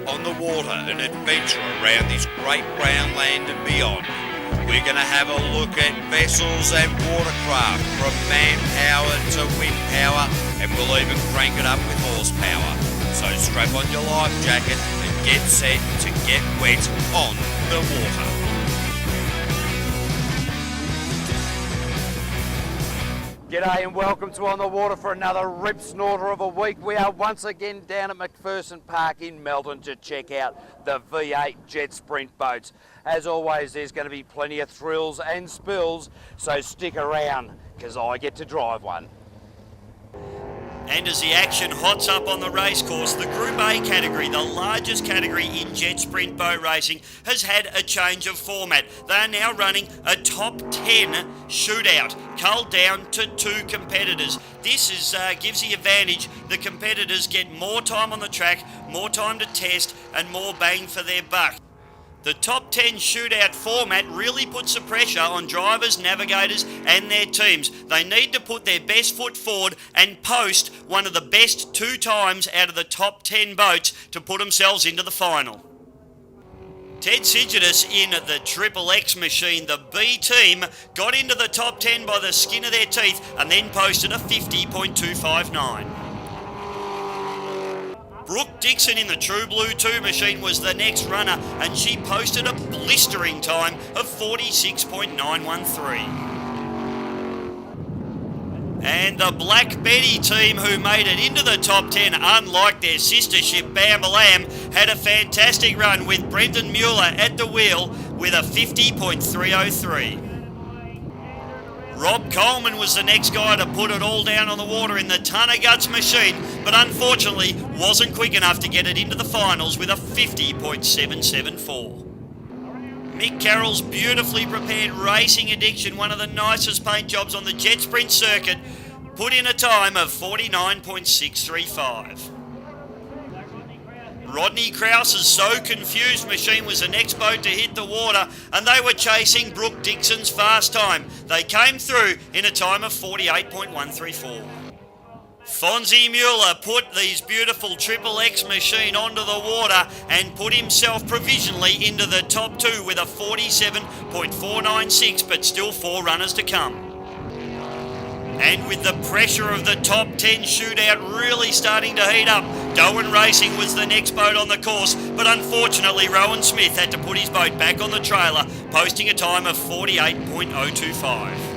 on the water, an adventure around this great brown land and beyond. We're going to have a look at vessels and watercraft, from manpower to wind power, and we'll even crank it up with horsepower. So strap on your life jacket and get set to get wet on the water. G'day and welcome to On the Water for another rip snorter of a week. We are once again down at McPherson Park in Melbourne to check out the V8 Jet Sprint boats. As always, there's going to be plenty of thrills and spills, so stick around because I get to drive one. And as the action hots up on the racecourse, the Group A category, the largest category in jet sprint boat racing, has had a change of format. They are now running a top 10 shootout, culled down to 2 competitors. This gives the advantage the competitors get more time on the track, more time to test, and more bang for their buck. The top 10 shootout format really puts the pressure on drivers, navigators and their teams. They need to put their best foot forward and post one of the best 2 times out of the top 10 boats to put themselves into the final. Ted Sigidus in the Triple X machine, the B team, got into the top 10 by the skin of their teeth and then posted a 50.259. Brooke Dixon in the True Blue 2 machine was the next runner, and she posted a blistering time of 46.913. And the Black Betty team, who made it into the top 10, unlike their sister ship Bambalam, had a fantastic run with Brendan Mueller at the wheel with a 50.303. Rob Coleman was the next guy to put it all down on the water in the Ton of Guts machine, but unfortunately wasn't quick enough to get it into the finals with a 50.774. Mick Carroll's beautifully prepared Racing Addiction, one of the nicest paint jobs on the jet sprint circuit, put in a time of 49.635. Rodney Krause's So Confused machine was the next boat to hit the water, and they were chasing Brooke Dixon's fast time. They came through in a time of 48.134. Fonzie Mueller put these beautiful Triple X machine onto the water and put himself provisionally into the top 2 with a 47.496, but still 4 runners to come. And with the pressure of the top 10 shootout really starting to heat up, Doan Racing was the next boat on the course, but unfortunately Rowan Smith had to put his boat back on the trailer, posting a time of 48.025.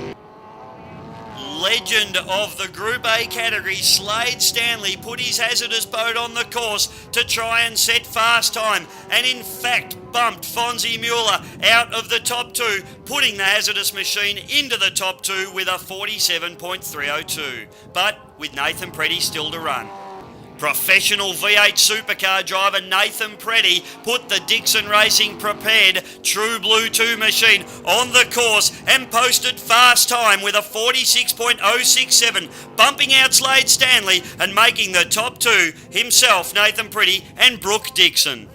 Legend of the Group A category, Slade Stanley, put his hazardous boat on the course to try and set fast time, and in fact bumped Fonzie Mueller out of the top 2, putting the hazardous machine into the top 2 with a 47.302, but with Nathan Preddy still to run. Professional V8 supercar driver Nathan Preddy put the Dixon Racing prepared True Blue 2 machine on the course and posted fast time with a 46.067, bumping out Slade Stanley and making the top 2 himself, Nathan Preddy, and Brooke Dixon.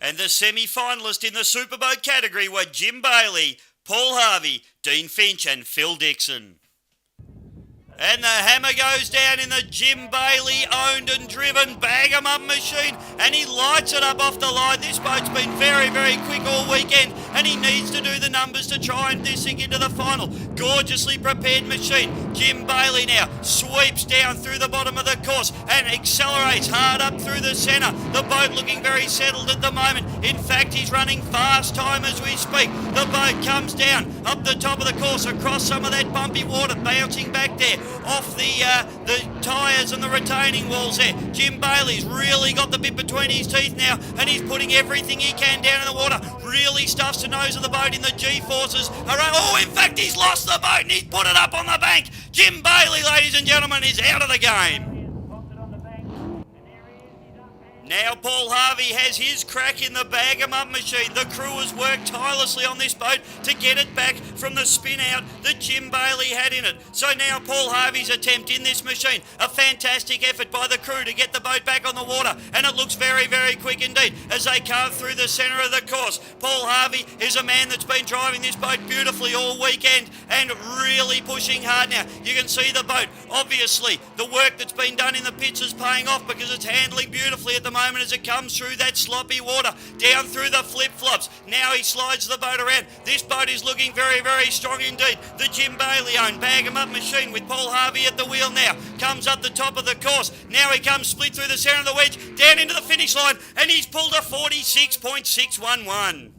And the semi-finalists in the Superboat category were Jim Bailey, Paul Harvey, Dean Finch and Phil Dixon. And the hammer goes down in the Jim Bailey owned and driven bag 'em up machine, and he lights it up off the line. This boat's been very, very quick all weekend, and he needs to do the numbers to try and this thing into the final. Gorgeously prepared machine. Jim Bailey now sweeps down through the bottom of the course and accelerates hard up through the centre. The boat looking very settled at the moment. In fact, he's running fast time as we speak. The boat comes down up the top of the course across some of that bumpy water, bouncing back there off the tyres and the retaining walls there. Jim Bailey's really got the bit between his teeth now, and he's putting everything he can down in the water. Really stuffs the nose of the boat in the G-forces. Oh, in fact, he's lost the boat and he's put it up on the bank. Jim Bailey, ladies and gentlemen, is out of the game. Now Paul Harvey has his crack in the bag-em-up machine. The crew has worked tirelessly on this boat to get it back from the spin out that Jim Bailey had in it. So now Paul Harvey's attempt in this machine, a fantastic effort by the crew to get the boat back on the water, and it looks very, very quick indeed as they carve through the centre of the course. Paul Harvey is a man that's been driving this boat beautifully all weekend and really pushing hard now. You can see the boat. Obviously, the work that's been done in the pits is paying off because it's handling beautifully at the moment as it comes through that sloppy water, down through the flip-flops. Now he slides the boat around. This boat is looking very, very strong indeed. The Jim Bailey-owned bag-em-up machine with Paul Harvey at the wheel now comes up the top of the course. Now he comes split through the centre of the wedge, down into the finish line, and he's pulled a 46.611.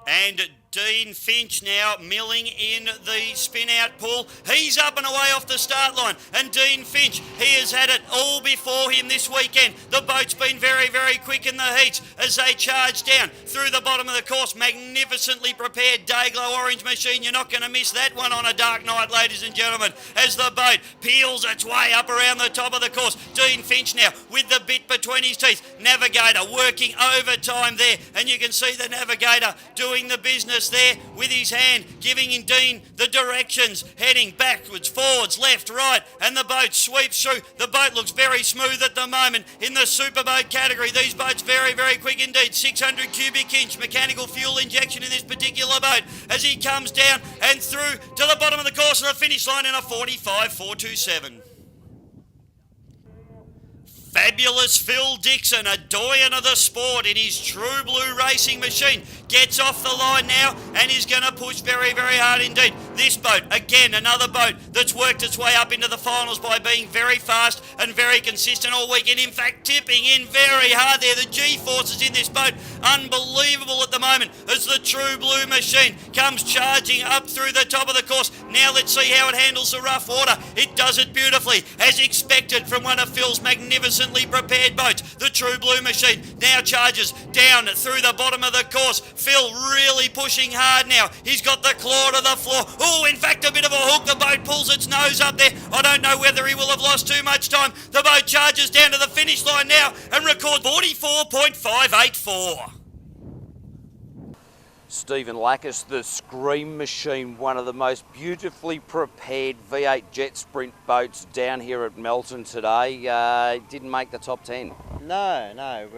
And Dean Finch now milling in the spin-out pool. He's up and away off the start line. And Dean Finch, he has had it all before him this weekend. The boat's been very, very quick in the heats as they charge down through the bottom of the course. Magnificently prepared Dayglow orange machine. You're not going to miss that one on a dark night, ladies and gentlemen, as the boat peels its way up around the top of the course. Dean Finch now with the bit between his teeth. Navigator working overtime there. And you can see the Navigator doing the business there with his hand, giving Dean the directions, heading backwards, forwards, left, right, and the boat sweeps through. The boat looks very smooth at the moment in the superboat category. These boats very, very quick indeed. 600 cubic inch mechanical fuel injection in this particular boat as he comes down and through to the bottom of the course and the finish line in a 45.427. Fabulous Phil Dixon, a doyen of the sport in his True Blue racing machine, gets off the line now and is going to push very, very hard indeed. This boat, again, another boat that's worked its way up into the finals by being very fast and very consistent all weekend. In fact, tipping in very hard there. The G-forces in this boat, unbelievable at the moment as the True Blue machine comes charging up through the top of the course. Now let's see how it handles the rough water. It does it beautifully, as expected from one of Phil's magnificently prepared boats. The True Blue machine now charges down through the bottom of the course. Phil really pushing hard now. He's got the claw to the floor. Oh, in fact, a bit of a hook. The boat pulls its nose up there. I don't know whether he will have lost too much time. The boat charges down to the finish line now and records 44.584. Stephen Lackas, the Scream Machine, one of the most beautifully prepared V8 Jet Sprint boats down here at Melton today. Didn't make the top 10. No,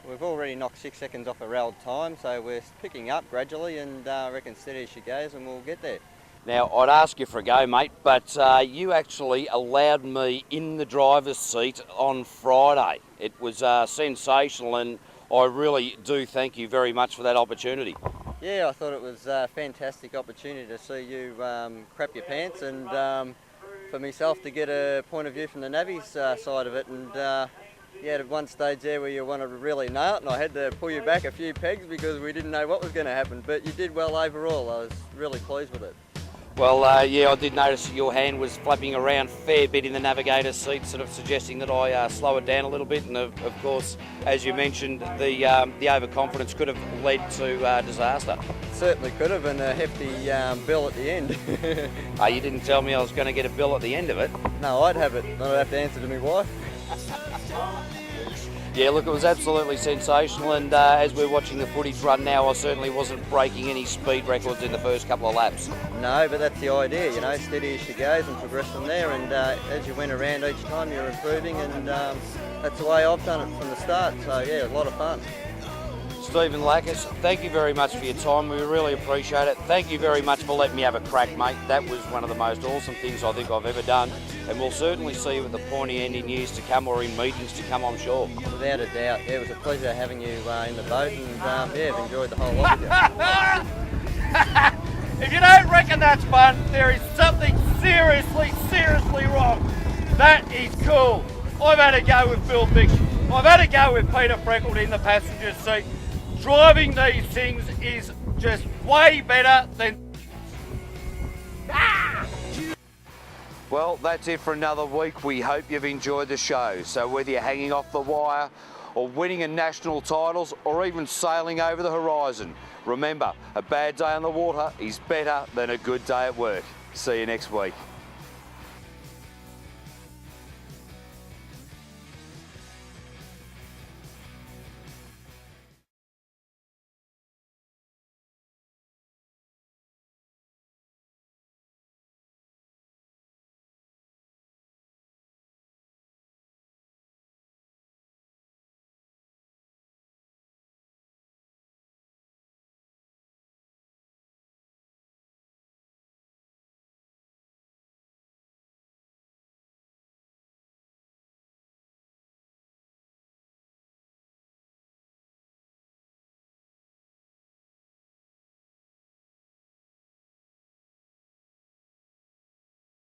we've already knocked 6 seconds off a railed time, so we're picking up gradually, and I reckon steady as she goes, and we'll get there. Now, I'd ask you for a go, mate, but you actually allowed me in the driver's seat on Friday. It was sensational, and I really do thank you very much for that opportunity. Yeah, I thought it was a fantastic opportunity to see you crap your pants, and for myself to get a point of view from the Navy's side of it. And you had at one stage there where you wanted to really nail it, and I had to pull you back a few pegs because we didn't know what was going to happen. But you did well overall. I was really pleased with it. Well, yeah, I did notice your hand was flapping around a fair bit in the navigator's seat, sort of suggesting that I slow it down a little bit. And of course, as you mentioned, the overconfidence could have led to disaster. Certainly could have, and a hefty bill at the end. You didn't tell me I was going to get a bill at the end of it. No, I'd have it. I'd have to answer to my wife. Yeah, look, it was absolutely sensational, and as we're watching the footage run now, I certainly wasn't breaking any speed records in the first couple of laps. No, but that's the idea, you know, steady as she goes and progress from there, and as you went around each time you're improving, and that's the way I've done it from the start, so yeah, a lot of fun. Stephen Lackas, thank you very much for your time. We really appreciate it. Thank you very much for letting me have a crack, mate. That was one of the most awesome things I think I've ever done. And we'll certainly see you at the pointy end in years to come, or in meetings to come, I'm sure. Without a doubt. Yeah, it was a pleasure having you in the boat, and yeah, I've enjoyed the whole lot of you. If you don't reckon that's fun, there is something seriously wrong. That is cool. I've had a go with Phil Dixon. I've had a go with Peter Freckles in the passenger seat. Driving these things is just way better than... Well, that's it for another week. We hope you've enjoyed the show. So whether you're hanging off the wire or winning a national titles or even sailing over the horizon, remember, a bad day on the water is better than a good day at work. See you next week.